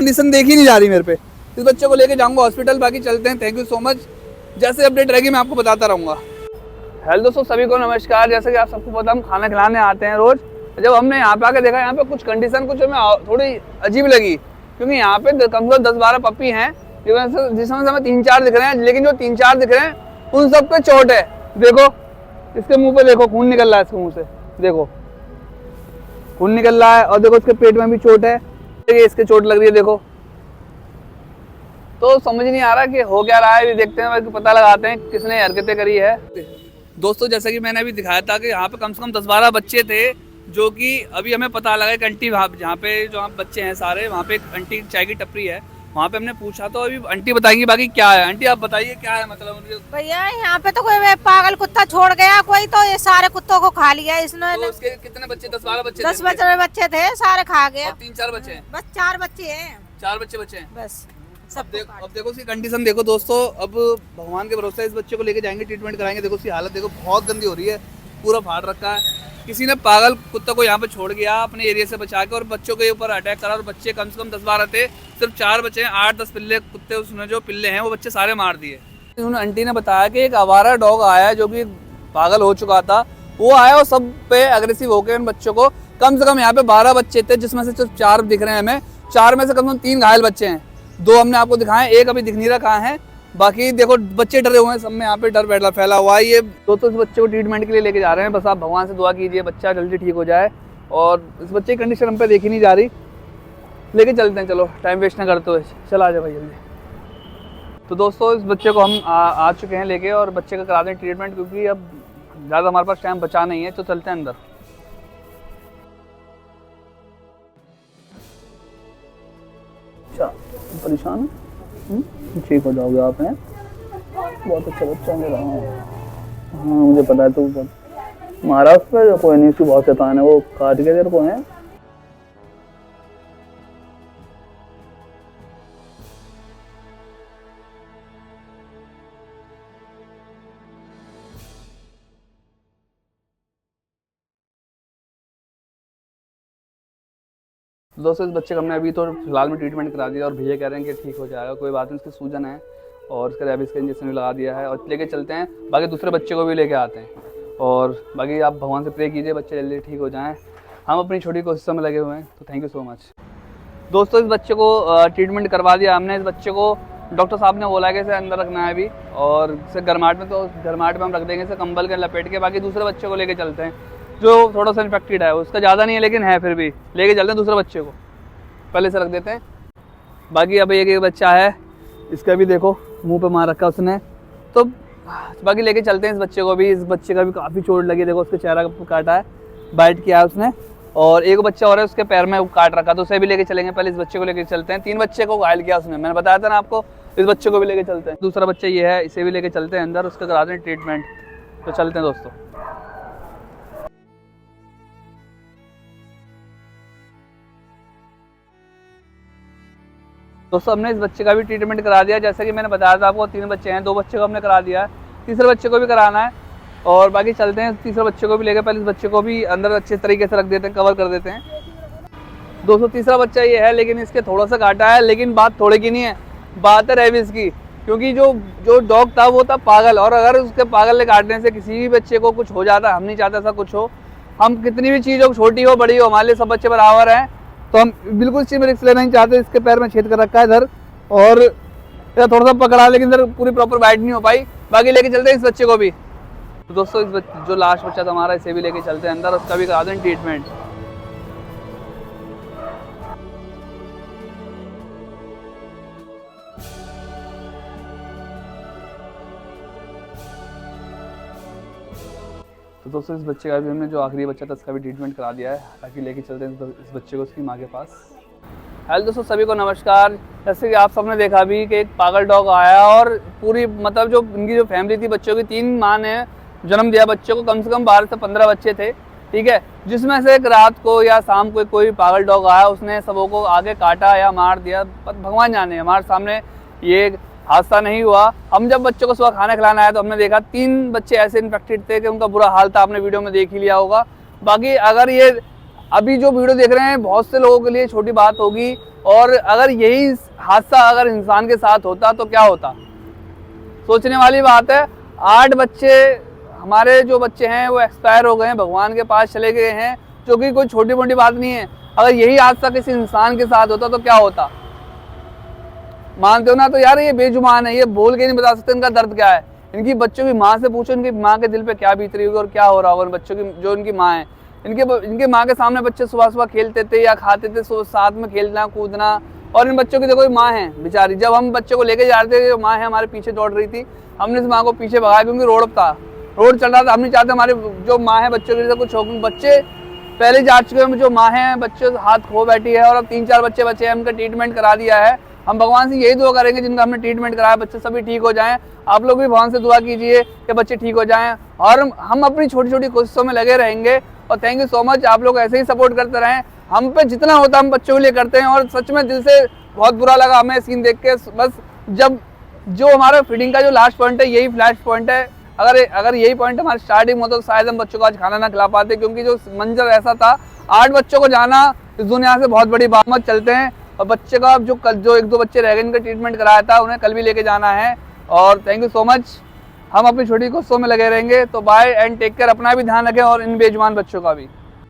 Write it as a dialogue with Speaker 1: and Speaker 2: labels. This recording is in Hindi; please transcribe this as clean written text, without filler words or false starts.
Speaker 1: कंडीशन देखी नहीं जा रही मेरे पे। इस बच्चे को लेके जाऊंगा हॉस्पिटल, बाकी चलते हैं। Thank you so much. जैसे अपडेट रहेगी मैं आपको बताता रहूँगा। हेलो दोस्तों, सभी को नमस्कार। जैसे कि आप सबको पता, हम खाना खिलाने आते हैं रोज़। जब हमने यहाँ पे आके देखा, यहाँ पे कुछ कंडीशन कुछ हमें थोड़ी अजीब लगी, क्योंकि यहाँ पे कम से कम 10-12 पप्पी हैं, जिसमें से हमें 3-4 दिख रहे हैं। लेकिन जो 3-4 दिख रहे हैं उन सब पे चोट है। देखो इसके मुंह पे, देखो खून निकल रहा है इसके मुंह से, देखो खून निकल रहा है। और देखो इसके पेट में भी चोट है, इसके चोट लग रही है देखो। तो समझ नहीं आ रहा कि हो क्या रहा है। देखते हैं, पता लगाते हैं किसने हरकतें करी है। दोस्तों जैसा कि मैंने अभी दिखाया था कि यहाँ पे कम से कम 10-12 बच्चे थे, जो कि अभी हमें पता लगा कि आंटी जहाँ पे जो बच्चे हैं सारे, वहाँ पे एक आंटी चाय की टपरी है, वहाँ पे हमने पूछा तो अभी आंटी बताएंगी बाकी क्या है। आंटी आप बताइए क्या है मतलब।
Speaker 2: भैया यहाँ पे तो कोई पागल कुत्ता छोड़ गया कोई, तो ये सारे कुत्तों को खा लिया इसने।
Speaker 1: तो उसके कितने बच्चे? 10-12 बच्चे?
Speaker 2: 10 बच्चे थे, सारे खा गया।
Speaker 1: 3-4 बच्चे हैं?
Speaker 2: बस 4 बच्चे हैं।
Speaker 1: 4 बच्चे हैं
Speaker 2: बस।
Speaker 1: अब देखो उसकी कंडीशन देखो दोस्तों। अब भगवान के भरोसे इस बच्चे को लेके जाएंगे, ट्रीटमेंट कराएंगे। देखो उसकी हालत देखो, बहुत गंदी हो रही है, पूरा फाड़ रखा है। किसी ने पागल कुत्ते को यहाँ पे छोड़ गया अपने एरिया से बचा के, और बच्चों के ऊपर अटैक करा। और बच्चे कम से कम 10-12 थे, सिर्फ 4 बच्चे हैं। 8-10 पिल्ले कुत्ते, उसने जो पिल्ले हैं वो बच्चे सारे मार दिए। उन्होंने आंटी ने बताया कि एक आवारा डॉग आया जो कि पागल हो चुका था, वो आया और सब पे अग्रेसिव होकर इन बच्चों को, कम से कम यहाँ पे 12 बच्चे थे, जिसमें से सिर्फ 4 दिख रहे हैं हमें। 4 में से कम से कम 3 घायल बच्चे हैं। 2 हमने आपको दिखाए, एक अभी दिख नहीं रहा कहाँ है। बाकी देखो बच्चे डरे हुए हैं, सब में यहाँ पे डर फैला हुआ है। ये दोस्तों इस बच्चे को ट्रीटमेंट के लिए लेके जा रहे हैं। बस आप भगवान से दुआ कीजिए बच्चा जल्दी ठीक हो जाए। और इस बच्चे की कंडीशन हम पे देखी नहीं जा रही, लेके चलते हैं। चलो टाइम वेस्ट ना करते हुए चला आ जाओ भाई जल्दी। तो दोस्तों इस बच्चे को हम आ चुके हैं लेके, और बच्चे का करा दें ट्रीटमेंट, क्योंकि अब ज़्यादा हमारे पास टाइम बचा नहीं है। तो चलते हैं अंदर। परेशान ठीक हो जाओगे आप, हैं बहुत अच्छा बच्चा मेरा। हाँ मुझे पता है, तो मारा उस पर कोई नहीं, उसकी बहुत शैतान है, वो काट के तेरे को है। दोस्तों इस बच्चे का हमने अभी तो फिलहाल में ट्रीटमेंट करा दिया, और भैया कह रहे हैं कि ठीक हो जाएगा, कोई बात नहीं। उसकी सूजन है और उसका रेबीज का इंजेक्शन भी लगा दिया है, और लेके चलते हैं। बाकी दूसरे बच्चे को भी लेके आते हैं, और बाकी आप भगवान से प्रे कीजिए बच्चे जल्दी ठीक हो जाएं। हम अपनी छोटी कोशिशों में लगे हुए हैं। तो थैंक यू सो मच। दोस्तों इस बच्चे को ट्रीटमेंट करवा दिया हमने। इस बच्चे को डॉक्टर साहब ने बोला कि इसे अंदर रखना है अभी, और इसे गर्माहट में, तो गर्माहट में हम रख देंगे इसे कंबल के लपेट के। बाकी दूसरे बच्चे को लेके चलते हैं जो थोड़ा सा इन्फेक्टेड है, उसका ज़्यादा नहीं है लेकिन है, फिर भी लेके चलते हैं दूसरे बच्चे को। पहले से रख देते हैं। बाकी अब एक बच्चा है, इसका भी देखो मुंह पे मार रखा उसने। तो बाकी लेके चलते हैं इस बच्चे को भी। इस बच्चे का भी काफ़ी चोट लगी, देखो उसके चेहरा काटा है, बाइट किया है उसने। और एक बच्चा और है, उसके पैर में काट रखा, तो उसे भी लेके चलेंगे। पहले इस बच्चे को लेके चलते हैं। 3 बच्चे को घायल किया उसने, मैंने बताया था ना आपको। इस बच्चे को भी लेके चलते हैं। दूसरा बच्चा ये है, इसे भी लेके चलते हैं अंदर, उसका कराते हैं ट्रीटमेंट। तो चलते हैं दोस्तों। दोस्तों हमने इस बच्चे का भी ट्रीटमेंट करा दिया, जैसा कि मैंने बताया था आपको। 3 बच्चे हैं, 2 बच्चे को हमने करा दिया है, तीसरे बच्चे को भी कराना है। और बाकी चलते हैं तीसरे बच्चे को भी लेकर। पहले इस बच्चे को भी अंदर अच्छे तरीके से रख देते हैं, कवर कर देते हैं। दोस्तों तीसरा बच्चा ये है, लेकिन इसके थोड़ा सा काटा है, लेकिन बात थोड़े की नहीं है, बात है रेबीज की। क्योंकि जो डॉग था वो था पागल, और अगर उसके पागल ने काटने से किसी भी बच्चे को कुछ हो जाता, हम नहीं चाहते ऐसा कुछ हो। हम कितनी भी चीज़ हो, छोटी हो बड़ी हो, हमारे लिए सब बच्चे बराबर हैं। तो हम बिल्कुल इस चीज़ में रिस्क लेना नहीं चाहते। इसके पैर में छेद कर रखा है इधर, और थोड़ा सा पकड़ा, लेकिन इधर पूरी प्रॉपर बाइट नहीं हो पाई। बाकी लेके चलते हैं इस बच्चे को भी। तो दोस्तों जो लास्ट बच्चा था हमारा, इसे भी लेके चलते हैं अंदर, उसका भी करा दें ट्रीटमेंट। तो दोस्तों इस बच्चे का भी हमने, जो आखिरी बच्चा था, उसका भी ट्रीटमेंट करा दिया है। ताकि लेके चलते हैं इस बच्चे को उसकी माँ के पास। हेलो दोस्तों, सभी को नमस्कार। जैसे कि आप सबने देखा भी कि एक पागल डॉग आया, और पूरी मतलब जो इनकी जो फैमिली थी बच्चों की, 3 माँ ने जन्म दिया बच्चे को। कम से कम 12 से 15 बच्चे थे, ठीक है। जिसमें से एक रात को या शाम को कोई पागल डॉग आया, उसने सबों को आगे काटा या मार दिया। भगवान जाने, हमारे सामने ये हादसा नहीं हुआ। हम जब बच्चों को सुबह खाना खिलाना आया तो हमने देखा 3 बच्चे ऐसे इन्फेक्टेड थे कि उनका बुरा हाल था, आपने वीडियो में देख ही लिया होगा। बाकी अगर ये अभी जो वीडियो देख रहे हैं बहुत से लोगों के लिए छोटी बात होगी, और अगर यही हादसा अगर इंसान के साथ होता तो क्या होता, सोचने वाली बात है। 8 बच्चे, हमारे जो बच्चे हैं वो एक्सपायर हो गए हैं, भगवान के पास चले गए हैं, जो कि कोई छोटी मोटी बात नहीं है। अगर यही हादसा किसी इंसान के साथ होता तो क्या होता, मानते हो ना? तो यार ये बेजुबान है, ये बोल के नहीं बता सकते इनका दर्द क्या है। इनकी बच्चों की माँ से पूछो, इनकी माँ के दिल पे क्या बीत रही होगी और क्या हो रहा होगा उन बच्चों की, जो इनकी माँ है। इनके माँ के सामने बच्चे सुबह सुबह खेलते थे या खाते थे, साथ में खेलना कूदना, और इन बच्चों की देखो माँ है बेचारी। जब हम बच्चों को लेके जा रहे थे, माँ है हमारे पीछे दौड़ रही थी, हमने इस माँ को पीछे भगाया क्योंकि रोड चल रहा था। हम नहीं चाहते हमारे जो माँ है बच्चों के लिए कुछ हो, बच्चे पहले जा चुके हैं, जो माँ है बच्चे हाथ खो बैठी है, और अब 3-4 बच्चे बचे हैं, उनका ट्रीटमेंट करा दिया है। हम भगवान से यही दुआ करेंगे जिनका हमने ट्रीटमेंट कराया बच्चे सभी ठीक हो जाएं। आप लोग भी भगवान से दुआ कीजिए कि बच्चे ठीक हो जाएं, और हम अपनी छोटी छोटी कोशिशों में लगे रहेंगे। और थैंक यू सो मच, आप लोग ऐसे ही सपोर्ट करते रहें। हम पे जितना होता हम बच्चों के लिए करते हैं, और सच में दिल से बहुत बुरा लगा हमें सीन देख के। बस जब जो हमारा फीडिंग का जो लास्ट पॉइंट है, यही फ्लैश पॉइंट है। अगर यही पॉइंट हमारी स्टार्टिंग होता तो शायद हम बच्चों को आज खाना ना खिला पाते, क्योंकि जो मंजर ऐसा था, 8 बच्चों को जाना इस दुनिया से बहुत बड़ी बात। मत चलते हैं, और बच्चे का जो 1-2 बच्चे रह गए, इनका ट्रीटमेंट कराया था, उन्हें कल भी लेके जाना है। और थैंक यू सो मच, हम अपनी छोटी कोशिशों में लगे रहेंगे। तो बाय एंड टेक केयर, अपना भी ध्यान रखें और इन बेजुबान बच्चों का भी।